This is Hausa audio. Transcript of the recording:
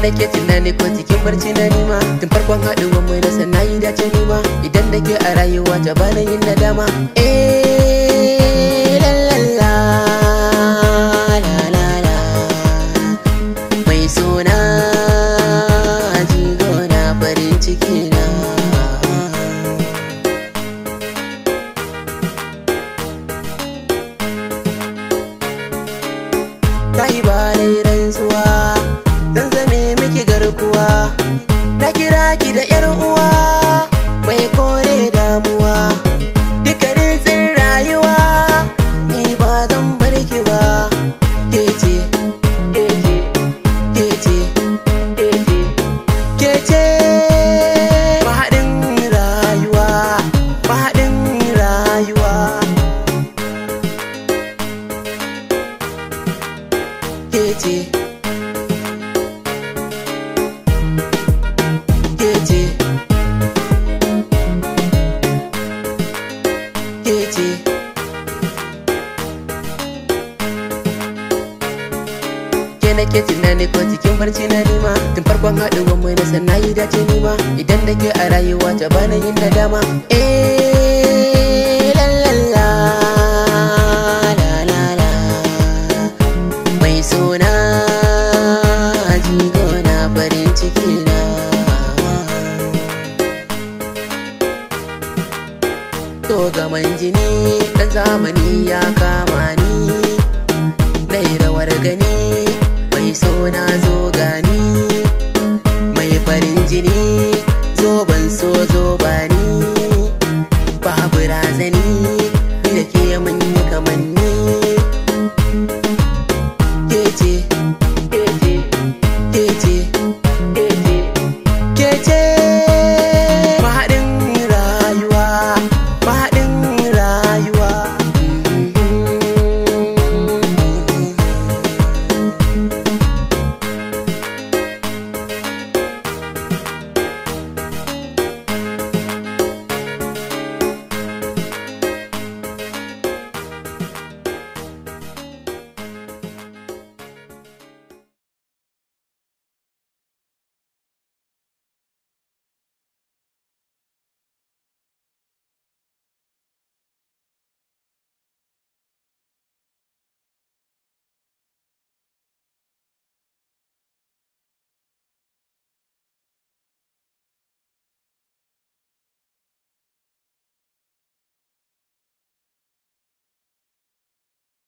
nake tunani ko cikin barci na nima tun farkon haɗuwar mai na san nayi dace nima idan da ke a rayuwa ta bana yin nadama lalala lalala mai sona jigo na farin ciki na ta yi ba rantsuwa zan zame miki garkuwa na kira ki da yar uwa mai kore damuwa duka rinsin rayuwa ni ba zan bar ki ba kece kece kece kece kece mahaɗin rayuwa mahaɗin rayuwa kece kece kece ke nake tunani ko cikin barci na nima tun farkon haɗuwar mai na san nayi dace nima idan da ke a rayuwa ta bana yin nadama lalala lalala mai sona jigo na farin ciki na to gaman jini dan zamani ya kama ni dai rawar gani mai sona zo gani mai farin jini